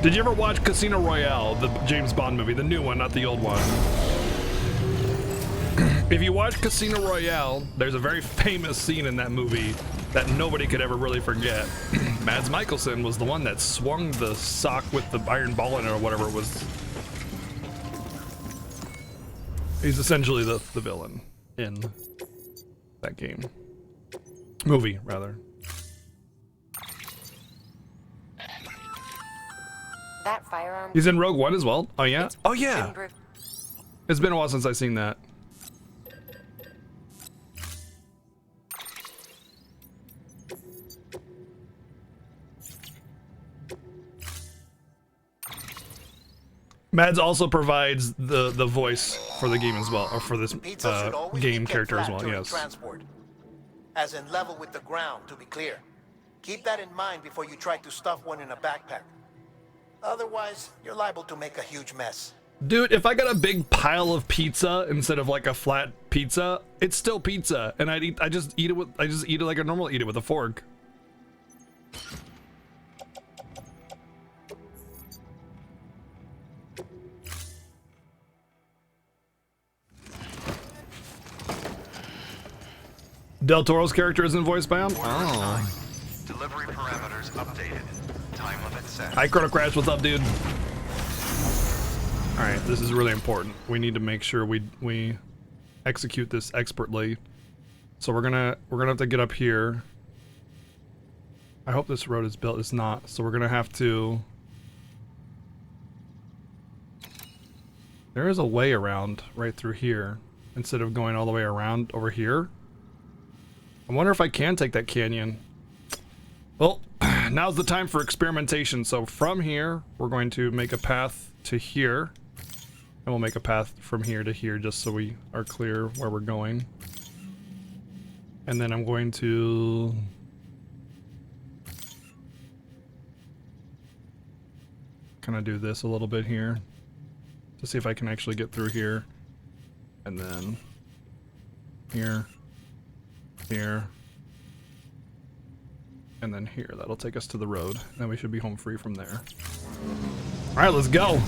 Did you ever watch Casino Royale, the James Bond movie, the new one, not the old one? If you watch Casino Royale, there's a very famous scene in that movie that nobody could ever really forget. Mads Mikkelsen was the one that swung the sock with the iron ball in it or whatever it was. He's essentially the villain in that game. Movie, rather. That firearm. He's in Rogue One as well. Oh yeah? Oh yeah. It's been a while since I've seen that. Mads also provides the voice for the game as well, or for this game character as well. Yes. Transport, as in level with the ground, to be clear. Keep that in mind before you try to stuff one in a backpack. Otherwise, you're liable to make a huge mess. Dude, if I got a big pile of pizza instead of like a flat pizza, it's still pizza, and I just eat it like a normal eat it with a fork. Del Toro's character isn't voiced by him? Oh. Delivery parameters updated. Time limit set. Hi, Chrono Crash, what's up, dude? Alright, this is really important. We need to make sure we execute this expertly. So we're gonna have to get up here. I hope this road is built. It's not. So we're gonna have to. There is a way around right through here instead of going all the way around over here. I wonder if I can take that canyon. Well, now's the time for experimentation. So from here, we're going to make a path to here. And we'll make a path from here to here just so we are clear where we're going. And then I'm going to... kind of do this a little bit here. To see if I can actually get through here. And then... here. Here. And then here. That'll take us to the road. Then we should be home free from there. Alright, let's go!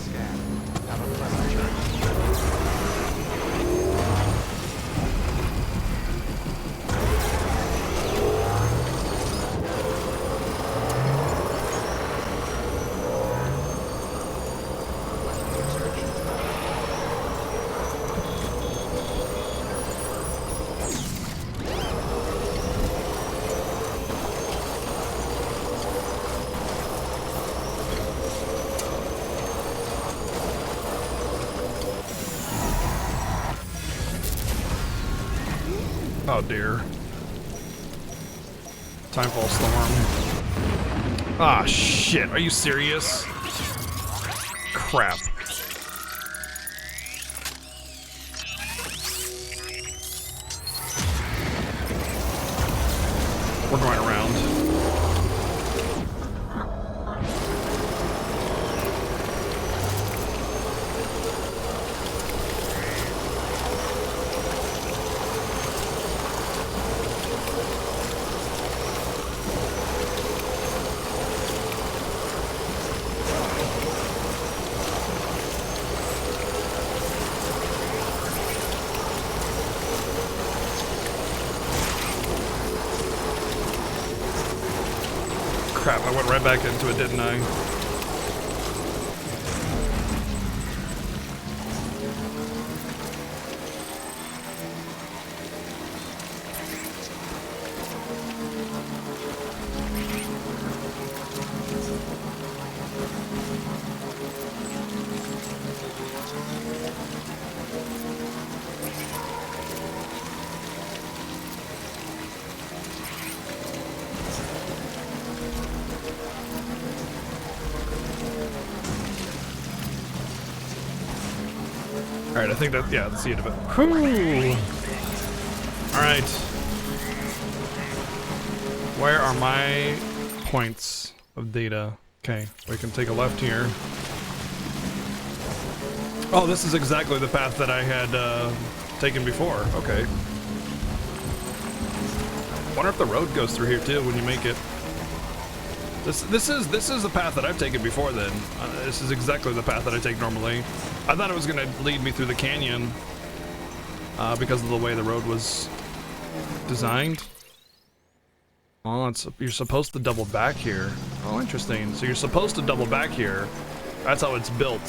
Oh dear. Timefall storm. Ah shit, are you serious? Crap. We're going around. Crap, I went right back into it, didn't I? Alright, I think that, yeah, that's the end of it. Whew. Alright. Where are my points of data? Okay, we can take a left here. Oh, this is exactly the path that I had taken before. Okay. Wonder if the road goes through here too when you make it. This is the path that I've taken before. Then this is exactly the path that I take normally. I thought it was gonna lead me through the canyon because of the way the road was designed. Oh, you're supposed to double back here. Oh, interesting. So you're supposed to double back here. That's how it's built.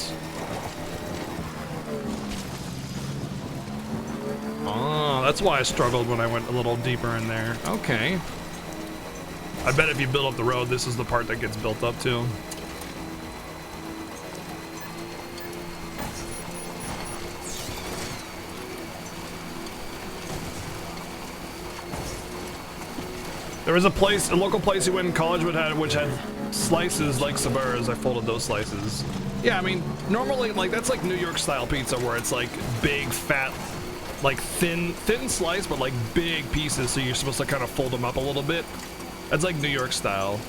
Oh, that's why I struggled when I went a little deeper in there. Okay. I bet if you build up the road, this is the part that gets built up too. There was a local place you went in college which had slices like Sabura's. I folded those slices. Yeah, I mean, normally, like, that's like New York style pizza where it's like big, fat, like thin slice, but like big pieces, so you're supposed to kind of fold them up a little bit. That's like New York style.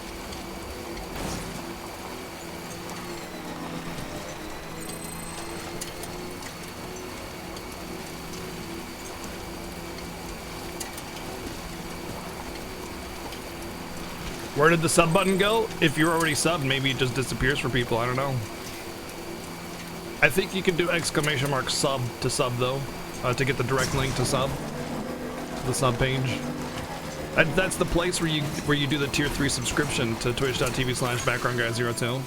Where did the sub button go? If you're already subbed, maybe it just disappears for people. I don't know. I think you can do exclamation mark sub to sub though, to get the direct link to sub, the sub page. That's the place where you do the tier 3 subscription to twitch.tv/backgroundguy02.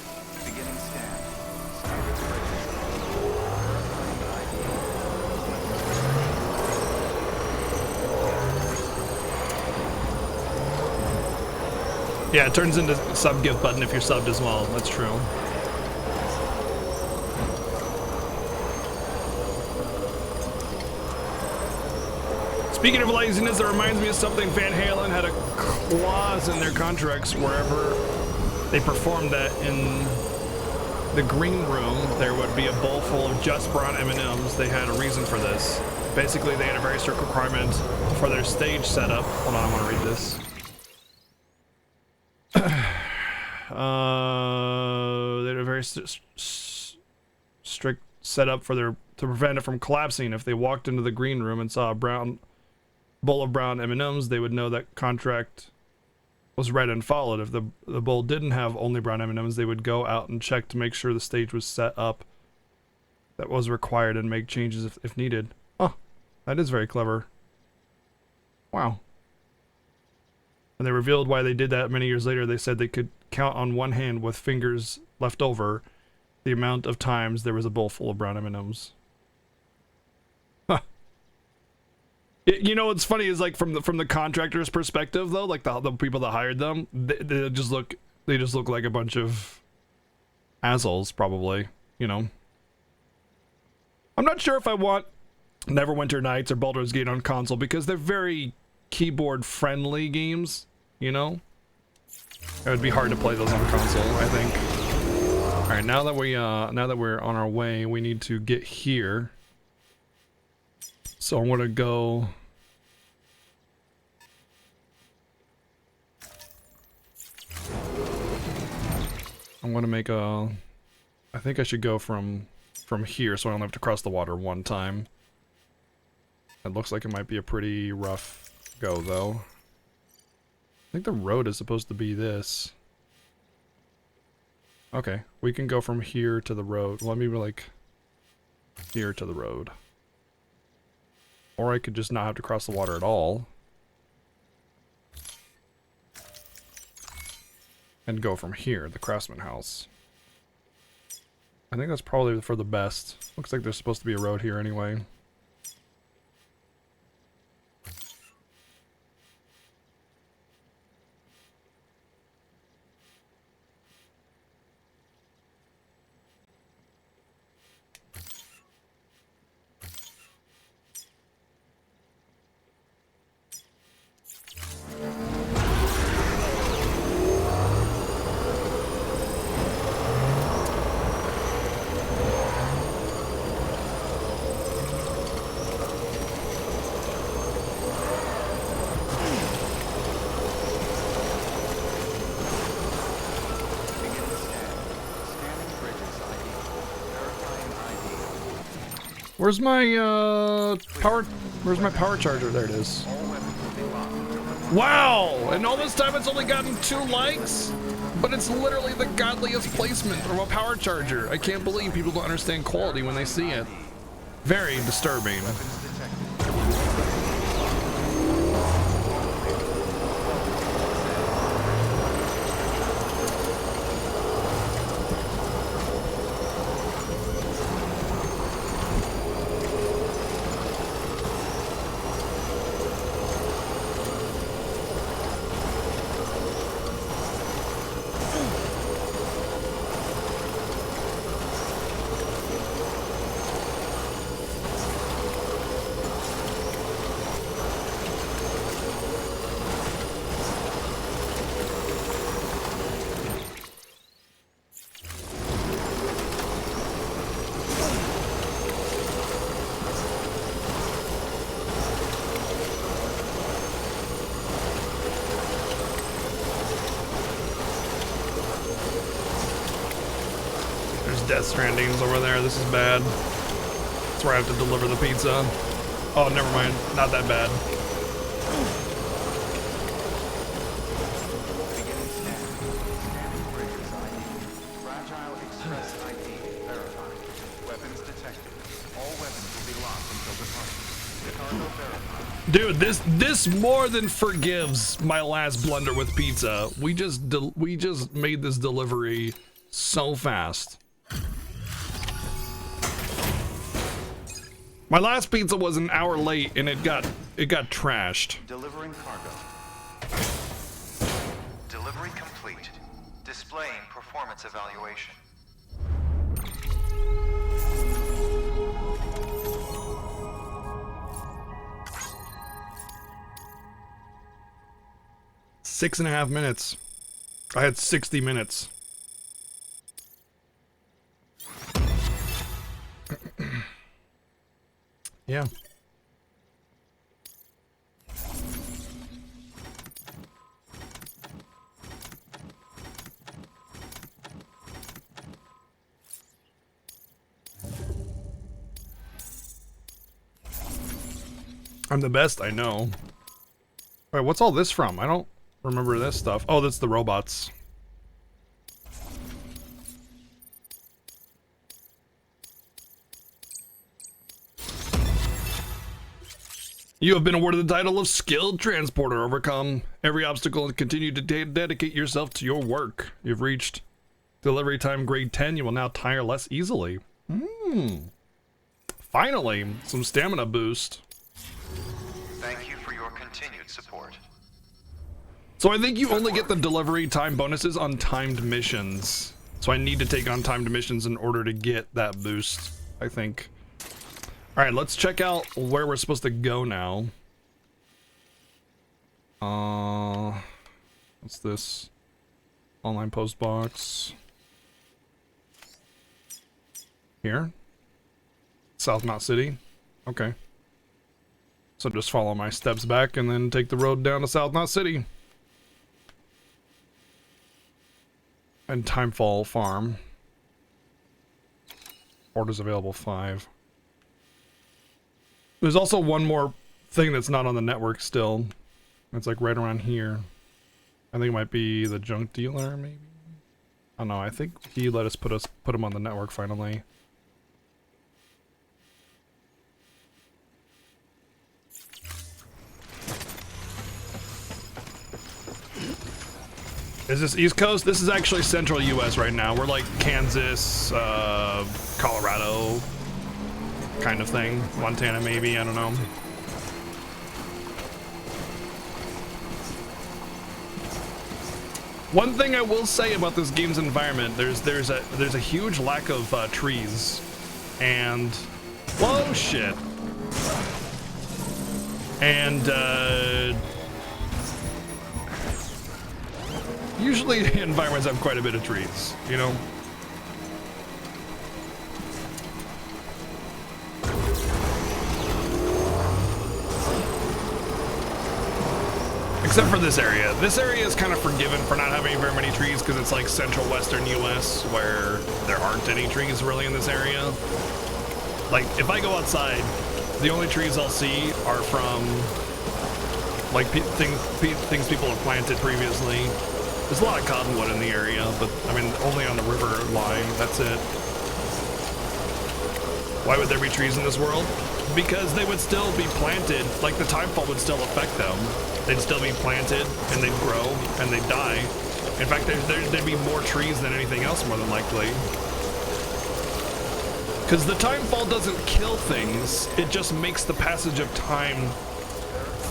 Yeah, it turns into sub gift button if you're subbed as well. That's true. Speaking of laziness, it reminds me of something. Van Halen had a clause in their contracts wherever they performed that in the green room, there would be a bowl full of just brown M&Ms. They had a reason for this. Basically, they had a very strict requirement for their stage setup. Hold on, I want to read this. They had a very strict setup to prevent it from collapsing. If they walked into the green room and saw a bowl of brown M&Ms, they would know that contract was read and followed. If the bowl didn't have only brown M&Ms, they would go out and check to make sure the stage was set up that was required and make changes if needed. Oh, that is very clever. Wow. When they revealed why they did that many years later, they said they could count on one hand with fingers left over the amount of times there was a bowl full of brown M&Ms. Huh. You know what's funny is, like, from the contractor's perspective though, like the people that hired them, they just look like a bunch of assholes probably, you know. I'm not sure if I want Neverwinter Nights or Baldur's Gate on console because they're very keyboard friendly games, you know. It would be hard to play those on console, I think. All right, now that we're on our way, we need to get here. So I'm gonna go. I'm gonna make a. I think I should go from here, so I don't have to cross the water one time. It looks like it might be a pretty rough go, though. I think the road is supposed to be this. Okay, we can go from here to the road. Let me like here to the road. Or I could just not have to cross the water at all. And go from here, the Craftsman House. I think that's probably for the best. Looks like there's supposed to be a road here anyway. Where's my power charger? There it is. Wow! And all this time it's only gotten 2 likes? But it's literally the godliest placement of a power charger. I can't believe people don't understand quality when they see it. Very disturbing. Death Stranding's over there. This is bad. That's where I have to deliver the pizza. Oh, never mind. Not that bad. Fragile Express ID verified. Weapons detected. All weapons will be locked until departure. Cargo verified. Dude, this more than forgives my last blunder with pizza. We just made this delivery so fast. My last pizza was an hour late and it got trashed. Delivering cargo. Delivery complete. Displaying performance evaluation. Six and a half minutes. I had 60 minutes. Yeah. I'm the best, I know. Wait, what's all this from? I don't remember this stuff. Oh, that's the robots. You have been awarded the title of Skilled Transporter. Overcome every obstacle and continue to dedicate yourself to your work. You've reached delivery time grade 10. You will now tire less easily. Finally, some stamina boost. Thank you for your continued support. So I think you only get the delivery time bonuses on timed missions. So I need to take on timed missions in order to get that boost, I think. All right, let's check out where we're supposed to go now. What's this? Online post box. Here? South Knot City? Okay. So just follow my steps back and then take the road down to South Knot City. And Timefall Farm. Orders available 5. There's also one more thing that's not on the network still. It's like right around here. I think it might be the junk dealer, maybe? I don't know, I think he let us put him on the network finally. Is this East Coast? This is actually central US right now. We're like Kansas, Colorado kind of thing. Montana maybe, I don't know. One thing I will say about this game's environment, there's a huge lack of trees. And whoa shit. And usually environments have quite a bit of trees, you know? Except for this area. This area is kind of forgiven for not having very many trees because it's like central western US where there aren't any trees really in this area. Like if I go outside, the only trees I'll see are from like things people have planted previously. There's a lot of cottonwood in the area, but I mean, only on the river line, that's it. Why would there be trees in this world? Because they would still be planted, like the timefall would still affect them. They'd still be planted, and they'd grow, and they'd die. In fact, there'd be more trees than anything else, more than likely. Because the timefall doesn't kill things, it just makes the passage of time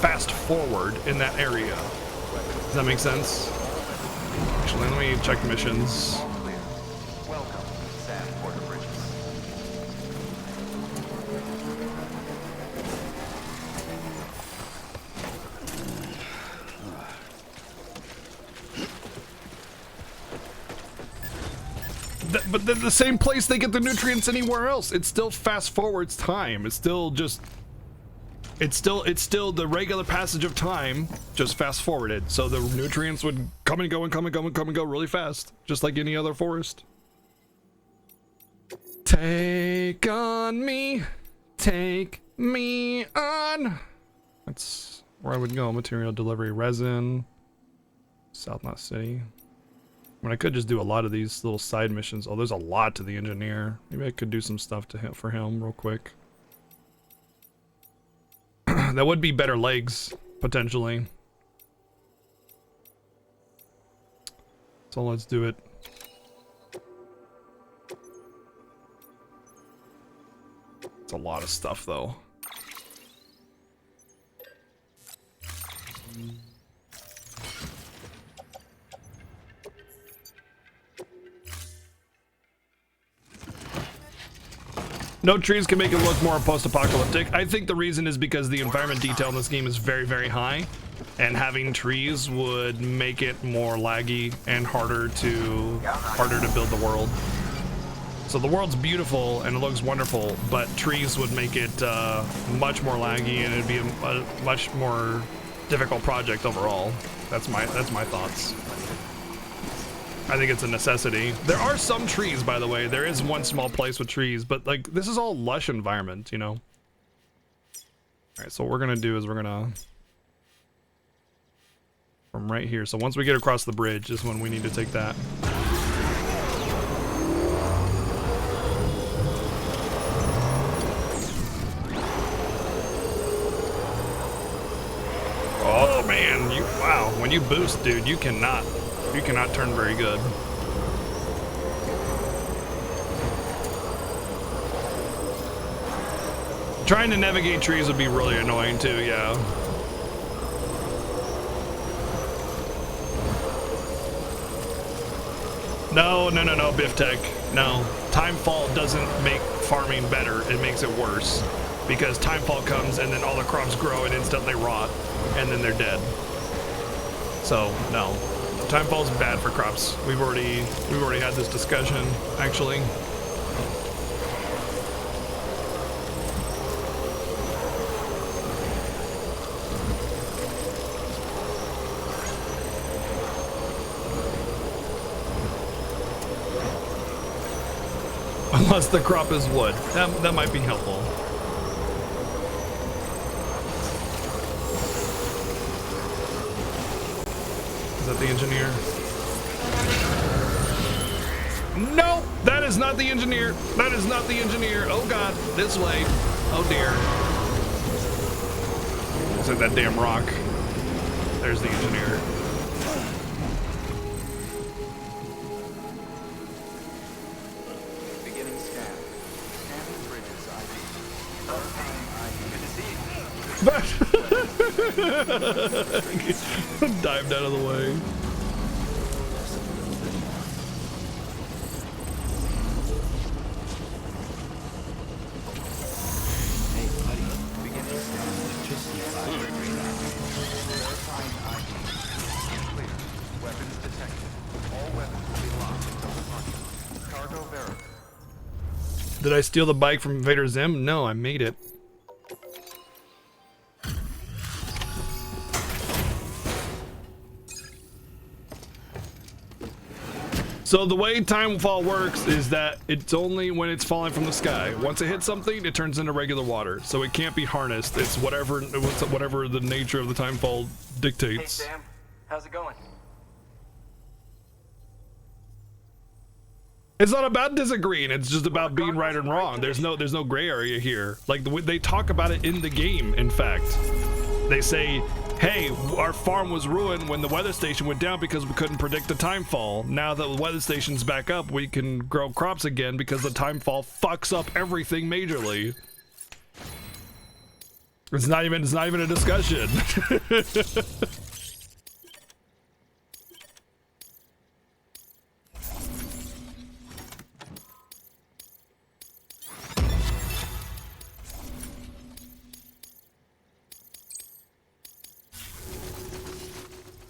fast forward in that area. Does that make sense? Actually, let me check missions. All clear. Welcome, Sam Porter Bridges. But they're the same place they get the nutrients anywhere else. It still fast forwards time. It's still just... It's still the regular passage of time, just fast forwarded. So the nutrients would come and go and come and go and come and go really fast, just like any other forest. Take on me, take me on. That's where I would go. Material delivery, resin, South Knot City. I mean, I could just do a lot of these little side missions. Oh, there's a lot to the engineer. Maybe I could do some stuff to him for him real quick. That would be better legs, potentially. So let's do it. It's a lot of stuff, though. No trees can make it look more post-apocalyptic. I think the reason is because the environment detail in this game is very, very high, and having trees would make it more laggy and harder to build the world. So the world's beautiful and it looks wonderful, but trees would make it much more laggy, and it'd be a much more difficult project overall. That's my thoughts. I think it's a necessity. There are some trees, by the way. There is one small place with trees, but like this is all lush environment, you know. All right, so what we're gonna do is we're gonna from right here. So once we get across the bridge is when we need to take that. Oh man, wow, when you boost, dude, you cannot turn very good. Trying to navigate trees would be really annoying too, yeah. No, Biff Tech. No. Timefall doesn't make farming better, it makes it worse. Because timefall comes and then all the crops grow and instantly rot, and then they're dead. So, no. Timefall's bad for crops. We've already had this discussion, actually. Unless the crop is wood. That might be helpful. Is that the engineer? No, that is not the engineer. That is not the engineer. Oh God, this way. Oh dear. Looks like that damn rock. There's the engineer. Beginning scan. Scanning bridges ID. Dived out of the way. Hey, buddy. Beginning scan. Electricity 5 degree now. Verifying ID. Clear. Weapons detected. All weapons will be locked until departure. Cargo verified. Did I steal the bike from Vader Zim? No, I made it. So the way timefall works is that it's only when it's falling from the sky. Once it hits something, it turns into regular water. So it can't be harnessed. It's whatever the nature of the timefall Hey dictates. Sam, how's it going? It's not about disagreeing. It's just about being right and wrong. There's no gray area here. Like they talk about it in the game. In fact, they say, "Hey, our farm was ruined when the weather station went down because we couldn't predict the timefall. Now that the weather station's back up, we can grow crops again because the timefall fucks up everything majorly." It's not even a discussion.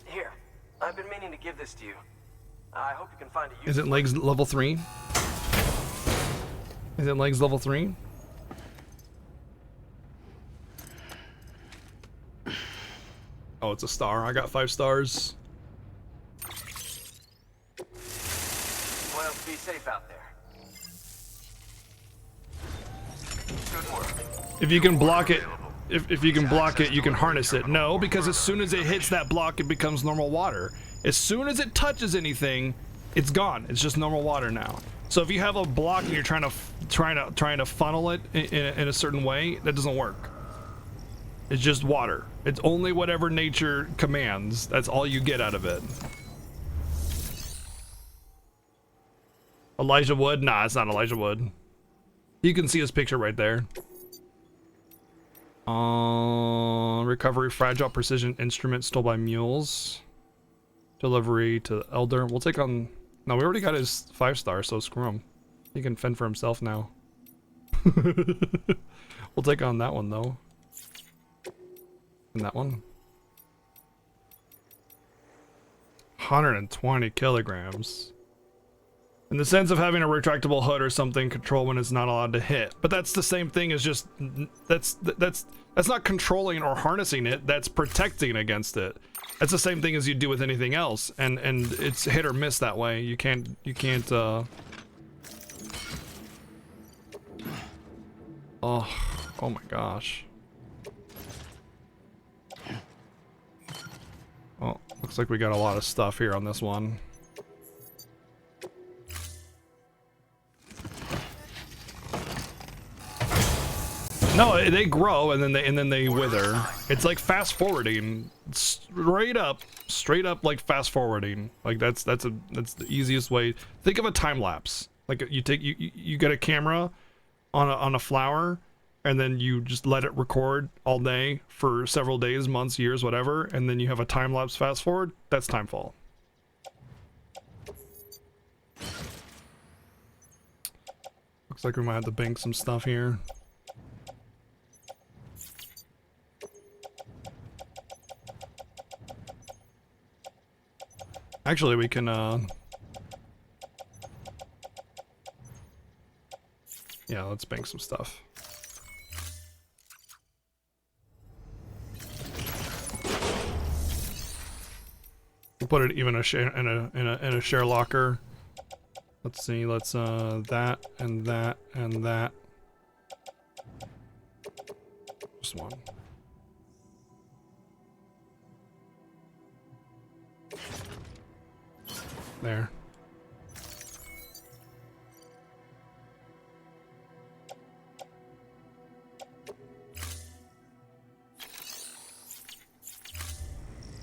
Here, I've been meaning to give this to you. I hope you can find a use. Is it legs level 3? Is it legs level 3? Oh, it's a star. I got 5 stars. Well, be safe out there. Good work. If you can block it, if you can block it, you can harness it. No, because as soon as it hits that block, it becomes normal water. As soon as it touches anything, it's gone. It's just normal water now. So if you have a block and you're trying to funnel it in a certain way, that doesn't work. It's just water. It's only whatever nature commands. That's all you get out of it. Elijah Wood? Nah, it's not Elijah Wood. You can see his picture right there. Recovery fragile precision instrument stole by mules. Delivery to Elder. We'll take on... No, we already got his 5 star, so screw him. He can fend for himself now. We'll take on that one though. And that one. 120 kilograms. In the sense of having a retractable hood or something, control when it's not allowed to hit. But that's the same thing as just that's not controlling or harnessing it. That's protecting against it. That's the same thing as you do with anything else, and it's hit or miss that way. You can't. Oh my gosh. Well, looks like we got a lot of stuff here on this one. No, they grow and then they wither. It's like fast forwarding, straight up like fast forwarding. Like that's the easiest way. Think of a time lapse. Like you get a camera on a flower, and then you just let it record all day for several days, months, years, whatever, and then you have a time lapse fast forward. That's timefall. Looks like we might have to bank some stuff here. Actually, we can, yeah, let's bank some stuff. We'll put it even in a share locker. Let's see, let's, that, and that, and that. Just one. There.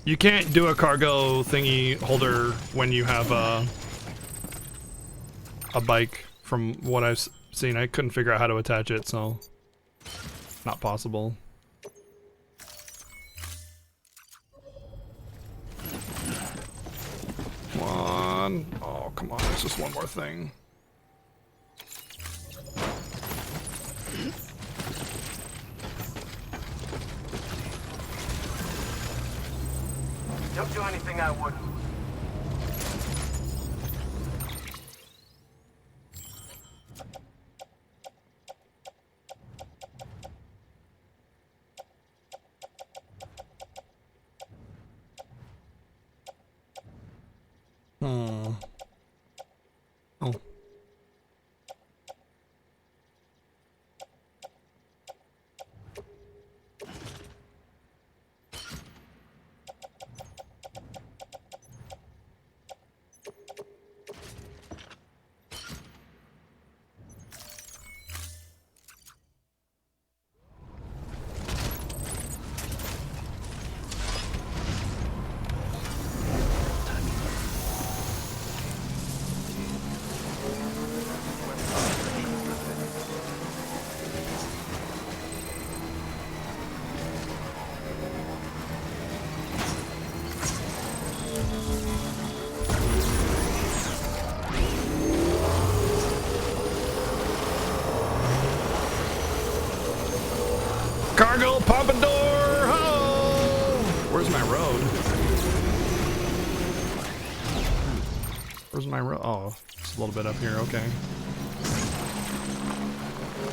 You can't do a cargo thingy holder when you have a bike, from what I've seen. I couldn't figure out how to attach it, so not possible. Come on. Oh, come on. There's just one more thing. Don't do anything I wouldn't. Oh. Cargo pompadour! Oh! Where's my road? Where's my road? Oh, it's a little bit up here. Okay.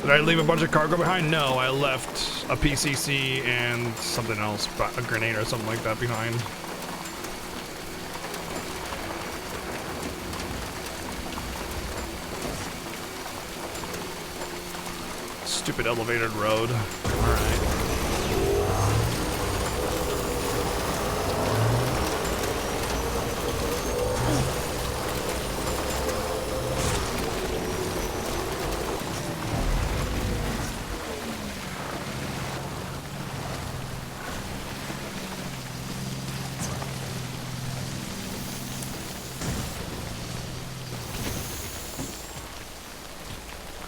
Did I leave a bunch of cargo behind? No, I left a PCC and something else, a grenade or something like that behind. Stupid elevated road. Alright.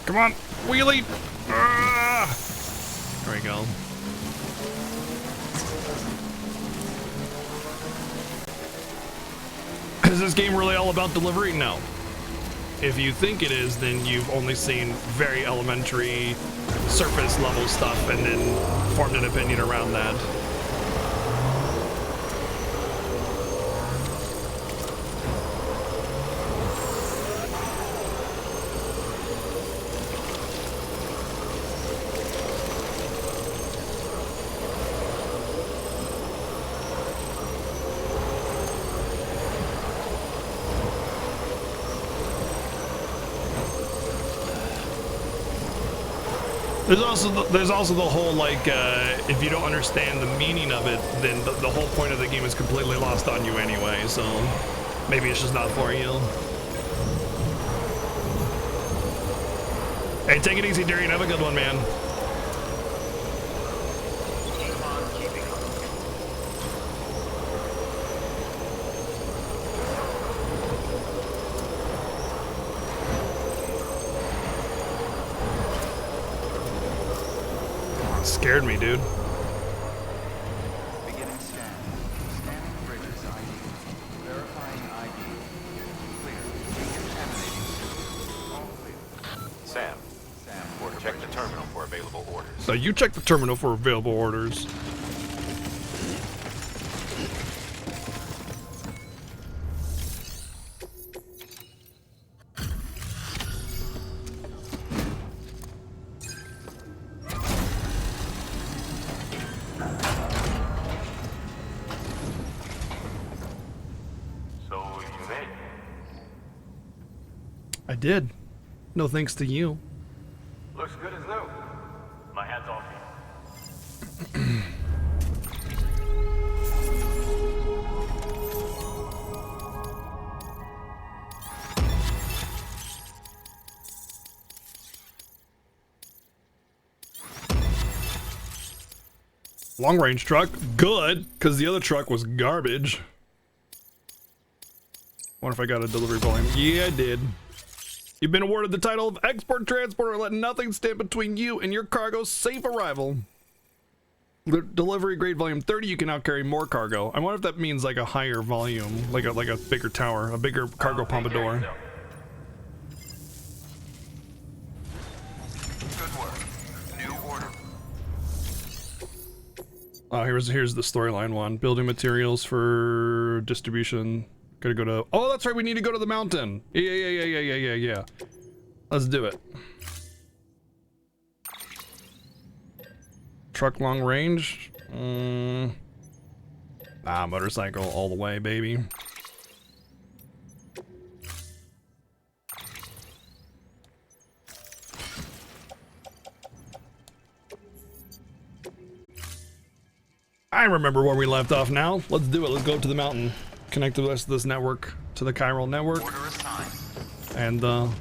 Come on, wheelie! Ah! There we go. Is this game really all about delivery? No. If you think it is, then you've only seen very elementary surface level stuff and then formed an opinion around that. There's also the whole, like, if you don't understand the meaning of it, then the whole point of the game is completely lost on you anyway, so maybe it's just not for you. Hey, take it easy, Darian. Have a good one, man. Keep on keeping on. Scared me, dude. Beginning scan. Scanning bridges ID. Verifying ID. Clear. Decontaminating system. All clear. Sam, Sam, check the terminal for available orders. So you check the terminal for available orders. I did. No thanks to you. Looks good as new. My hat's off to you. Long range truck, good, because the other truck was garbage. Wonder if I got a delivery volume. Yeah, I did. You've been awarded the title of Export Transporter. Let nothing stand between you and your cargo's safe arrival. Delivery grade volume 30. You can now carry more cargo. I wonder if that means like a higher volume, like a bigger tower, a bigger cargo pompadour. Good work. New order. Oh, here's the storyline one. Building materials for distribution. Gotta go to. Oh, that's right. We need to go to the mountain. Yeah. Let's do it. Truck long range. Motorcycle all the way, baby. I remember where we left off now. Let's do it. Let's go to the mountain. Connect the rest of this network to the chiral network. Order assigned. And